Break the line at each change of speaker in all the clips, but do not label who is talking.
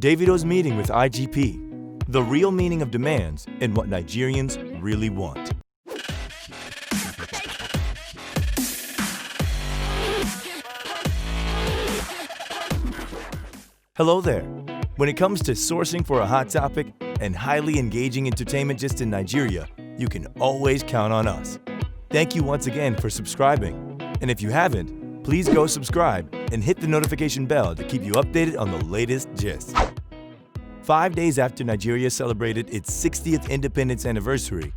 Davido's meeting with IGP, the real meaning of demands and what Nigerians really want. Hello there. When it comes to sourcing for a hot topic and highly engaging entertainment just in Nigeria, you can always count on us. Thank you once again for subscribing. And if you haven't, please go subscribe and hit the notification bell to keep you updated on the latest gist. 5 days after Nigeria celebrated its 60th independence anniversary,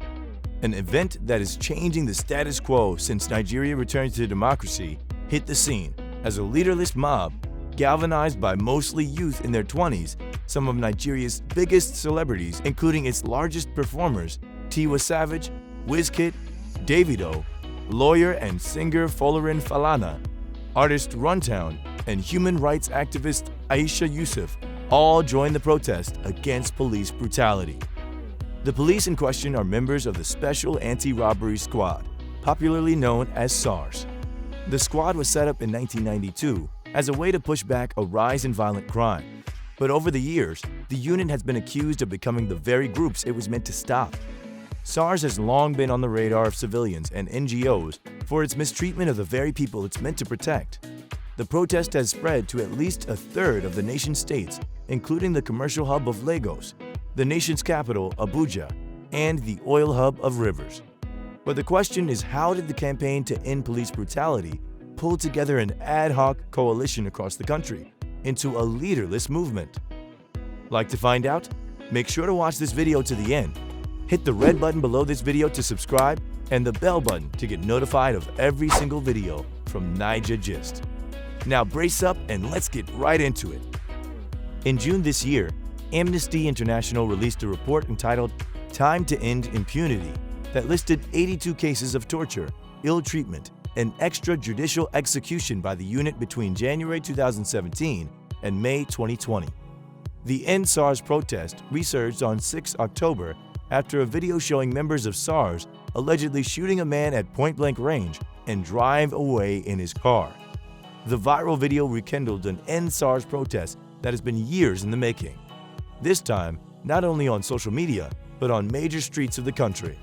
an event that is changing the status quo since Nigeria returned to democracy hit the scene as a leaderless mob, galvanized by mostly youth in their 20s, some of Nigeria's biggest celebrities, including its largest performers, Tiwa Savage, Wizkid, Davidо, lawyer and singer Folarin Falana, artist Runtown, and human rights activist Aiẓhà Yusuf all joined the protest against police brutality. The police in question are members of the Srесial Anti-Robbery Squad, popularly known as SARS. The squad was set up in 1992 as a way to push back a rise in violent crime. But over the years, the unit has been accused of becoming the very groups it was meant to stop. SARS has long been on the radar of civilians and NGOs for its mistreatment of the very people it's meant to protect. The protest has spread to at least a third of the nation's states, including the commercial hub of Lagos, the nation's capital, Abuja, and the oil hub of Rivers. But the question is, how did the campaign to end police brutality pull together an ad hoc coalition across the country into a leaderless movement? Like to find out? Make sure to watch this video to the end. Hit the red button below this video to subscribe and the bell button to get notified of every single video from Niger Gist. Now brace up and let's get right into it. In June this year, Amnesty International released a report entitled Time to End Impunity that listed 82 cases of torture, ill treatment, and extrajudicial execution by the unit between January 2017 and May 2020. The End SARS protest resurged on 6 October after a video showing members of SARS allegedly shooting a man at point-blank range and drive away in his car. The viral video rekindled an End SARS protest that has been years in the making. This time, not only on social media, but on major streets of the country.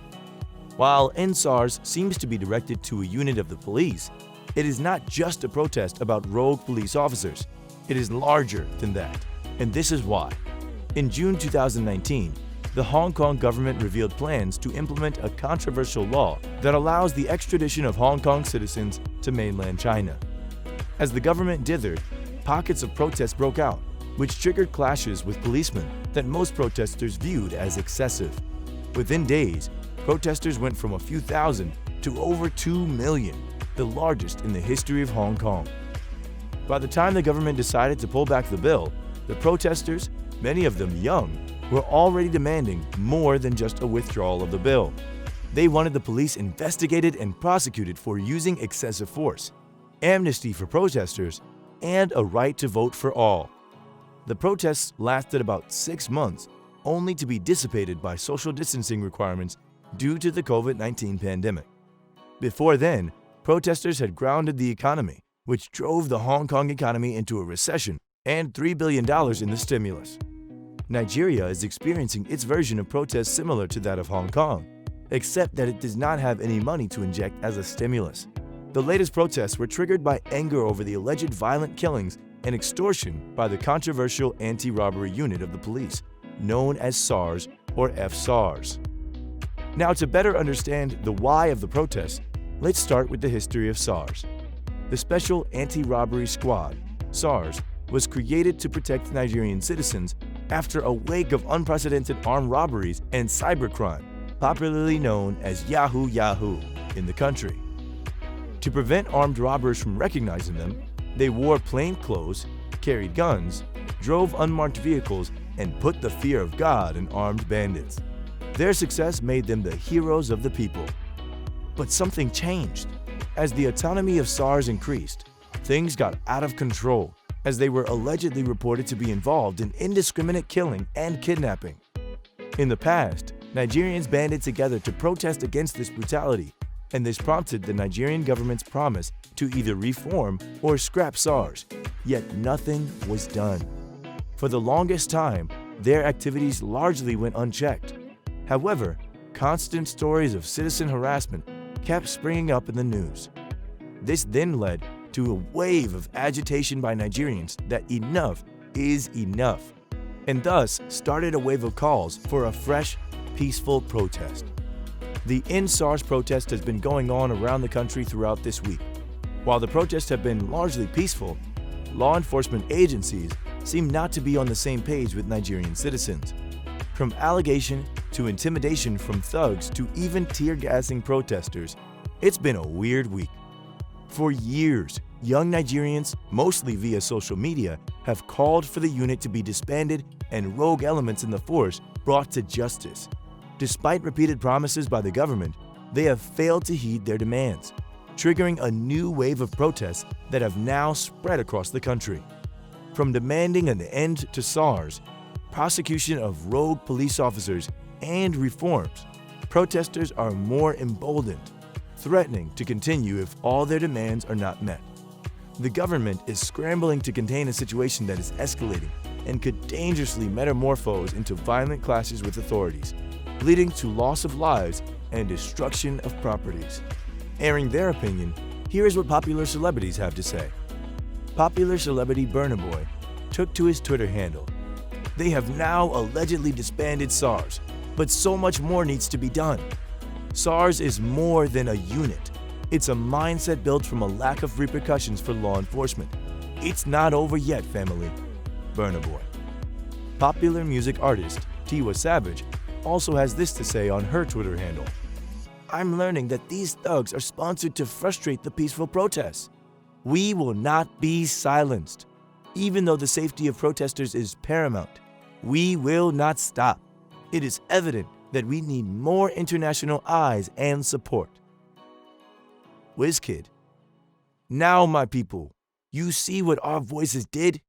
While End SARS seems to be directed to a unit of the police, it is not just a protest about rogue police officers. It is larger than that, and this is why. In June 2019, the Hong Kong government revealed plans to implement a controversial law that allows the extradition of Hong Kong citizens to mainland China. As the government dithered, pockets of protests broke out, which triggered clashes with policemen that most protesters viewed as excessive. Within days, protesters went from a few thousand to over 2 million, the largest in the history of Hong Kong. By the time the government decided to pull back the bill, the protesters, many of them young, were already demanding more than just a withdrawal of the bill. They wanted the police investigated and prosecuted for using excessive force, amnesty for protesters, and a right to vote for all. The protests lasted about 6 months, only to be dissipated by social distancing requirements due to the COVID-19 pandemic. Before then, protesters had grounded the economy, which drove the Hong Kong economy into a recession and $3 billion in the stimulus. Nigeria is experiencing its version of protests similar to that of Hong Kong, except that it does not have any money to inject as a stimulus. The latest protests were triggered by anger over the alleged violent killings and extortion by the controversial anti-robbery unit of the police, known as SARS or FSARS. Now, to better understand the why of the protests, let's start with the history of SARS. The Srесial Anti-Robbery Squad, SARS, was created to protect Nigerian citizens after a wave of unprecedented armed robberies and cybercrime, popularly known as Yahoo Yahoo, in the country. To prevent armed robbers from recognizing them, they wore plain clothes, carried guns, drove unmarked vehicles, and put the fear of God in armed bandits. Their success made them the heroes of the people. But something changed. As the autonomy of SARS increased, things got out of control as they were allegedly reported to be involved in indiscriminate killing and kidnapping. In the past, Nigerians banded together to protest against this brutality, and this prompted the Nigerian government's promise to either reform or scrap SARS, yet nothing was done. For the longest time, their activities largely went unchecked. However, constant stories of citizen harassment kept springing up in the news. This then led to a wave of agitation by Nigerians that enough is enough, and thus started a wave of calls for a fresh, peaceful protest. The End SARS protest has been going on around the country throughout this week. While the protests have been largely peaceful, law enforcement agencies seem not to be on the same page with Nigerian citizens. From allegation to intimidation from thugs to even tear gassing protesters, it's been a weird week. For years, young Nigerians, mostly via social media, have called for the unit to be disbanded and rogue elements in the force brought to justice. Despite repeated promises by the government, they have failed to heed their demands, triggering a new wave of protests that have now spread across the country. From demanding an end to SARS, prosecution of rogue police officers, and reforms, protesters are more emboldened, threatening to continue if all their demands are not met. The government is scrambling to contain a situation that is escalating and could dangerously metamorphose into violent clashes with authorities, leading to loss of lives and destruction of properties. Airing their opinion, here is what popular celebrities have to say. Popular celebrity Burna Boy took to his Twitter handle. They have now allegedly disbanded SARS, but so much more needs to be done. SARS is more than a unit. It's a mindset built from a lack of repercussions for law enforcement. It's not over yet, family. Burna Boy. Popular music artist Tiwa Savage also has this to say on her Twitter handle. I'm learning that these thugs are sponsored to frustrate the peaceful protests. We will not be silenced. Even though the safety of protesters is paramount, we will not stop. It is evident that we need more international eyes and support. Wizkid. Now, my people, you see what our voices did?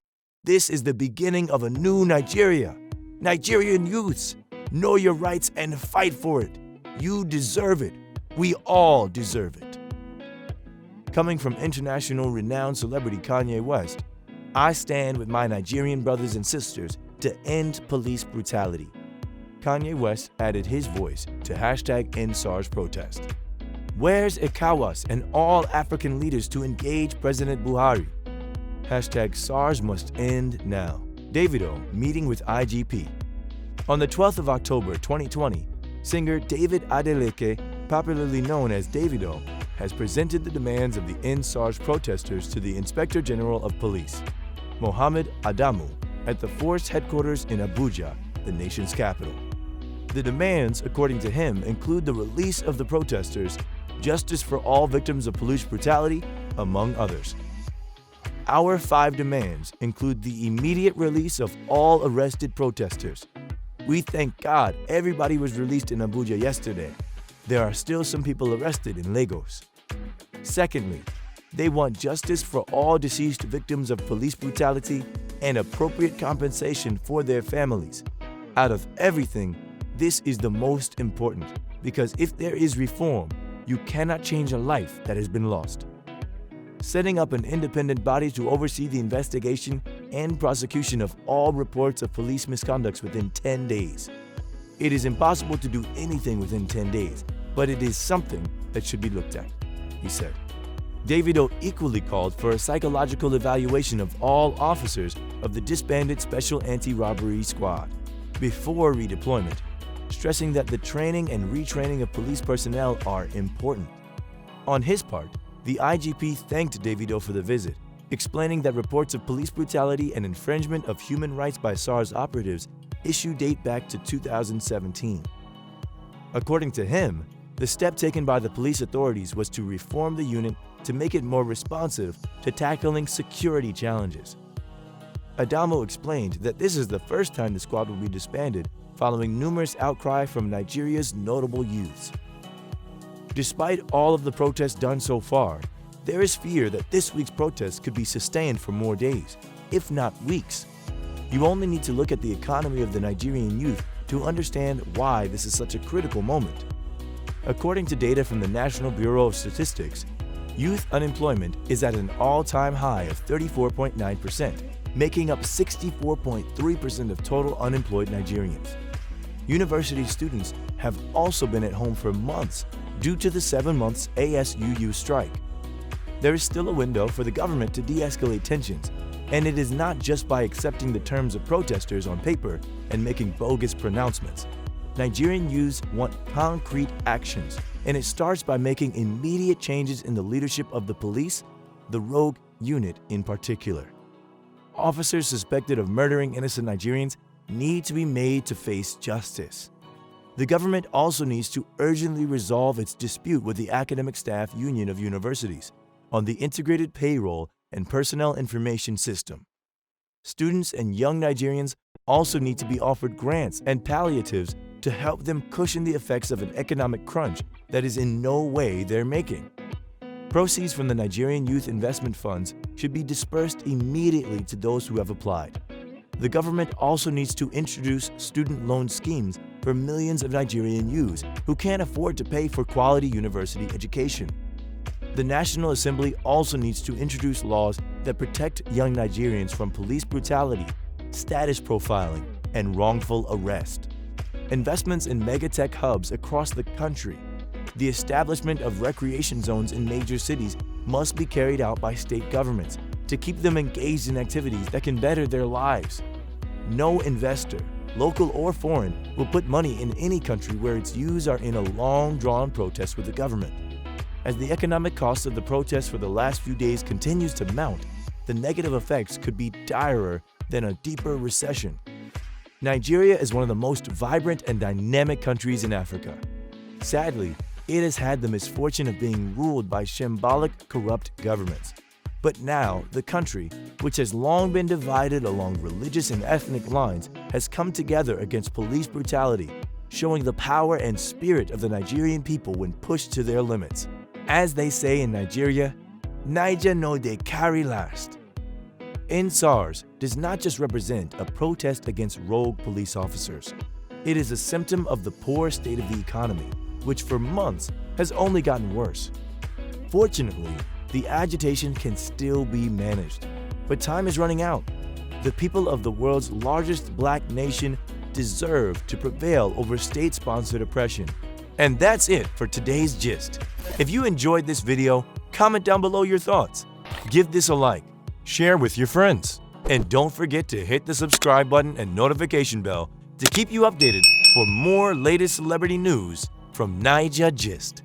This is the beginning of a new Nigeria. Nigerian youths, know your rights and fight for it. You deserve it. We all deserve it. Coming from international renowned celebrity Kanye West, I stand with my Nigerian brothers and sisters to end police brutality. Kanye West added his voice to #EndSARS protest. Where's ECOWAS and all African leaders to engage President Buhari? #SARS must end now. Davidо meeting with IGP. On the 12th of October 2020, singer David Adeleke, popularly known as Davido, has presented the demands of the End SARS protesters to the Inspector General of Police, Mohammed Adamu, at the force headquarters in Abuja, the nation's capital. The demands, according to him, include the release of the protesters, justice for all victims of police brutality, among others. Our 5 demands include the immediate release of all arrested protesters. We thank God everybody was released in Abuja yesterday. There are still some people arrested in Lagos. Secondly, they want justice for all deceased victims of police brutality and appropriate compensation for their families. Out of everything, this is the most important, because if there is reform, you cannot change a life that has been lost. Setting up an independent body to oversee the investigation and prosecution of all reports of police misconducts within 10 days. It is impossible to do anything within 10 days, but it is something that should be looked at, he said. Davido equally called for a psychological evaluation of all officers of the disbanded Special Anti-Robbery Squad before redeployment, stressing that the training and retraining of police personnel are important. On his part, the IGP thanked Davido for the visit, explaining that reports of police brutality and infringement of human rights by SARS operatives issue date back to 2017. According to him, the step taken by the police authorities was to reform the unit to make it more responsive to tackling security challenges. Adamu explained that this is the first time the squad will be disbanded following numerous outcry from Nigeria's notable youths. Despite all of the protests done so far, there is fear that this week's protests could be sustained for more days, if not weeks. You only need to look at the economy of the Nigerian youth to understand why this is such a critical moment. According to data from the National Bureau of Statistics, youth unemployment is at an all-time high of 34.9%, making up 64.3% of total unemployed Nigerians. University students have also been at home for months due to the 7-month ASUU strike. There is still a window for the government to de-escalate tensions, and it is not just by accepting the terms of protesters on paper and making bogus pronouncements. Nigerian youths want concrete actions, and it starts by making immediate changes in the leadership of the police, the rogue unit in particular. Officers suspected of murdering innocent Nigerians need to be made to face justice. The government also needs to urgently resolve its dispute with the Academic Staff Union of Universities on the Integrated Payroll and Personnel Information System. Students and young Nigerians also need to be offered grants and palliatives to help them cushion the effects of an economic crunch that is in no way their making. Proceeds from the Nigerian Youth Investment Funds should be dispersed immediately to those who have applied. The government also needs to introduce student loan schemes for millions of Nigerian youths who can't afford to pay for quality university education. The National Assembly also needs to introduce laws that protect young Nigerians from police brutality, status profiling, and wrongful arrest. Investments in megatech hubs across the country. The establishment of recreation zones in major cities must be carried out by state governments to keep them engaged in activities that can better their lives. No investor, local or foreign, will put money in any country where its youths are in a long-drawn protest with the government. As the economic cost of the protests for the last few days continues to mount, the negative effects could be direr than a deeper recession. Nigeria is one of the most vibrant and dynamic countries in Africa. Sadly, it has had the misfortune of being ruled by shambolic, corrupt governments. But now, the country, which has long been divided along religious and ethnic lines, has come together against police brutality, showing the power and spirit of the Nigerian people when pushed to their limits. As they say in Nigeria, Naija no dey carry last. SARS does not just represent a protest against rogue police officers. It is a symptom of the poor state of the economy, which for months has only gotten worse. Fortunately, the agitation can still be managed, but time is running out. The people of the world's largest black nation deserve to prevail over state-sponsored oppression. And that's it for today's gist. If you enjoyed this video, comment down below your thoughts. Give this a like, share with your friends, and don't forget to hit the subscribe button and notification bell to keep you updated for more latest celebrity news from Aiʻhza Gist.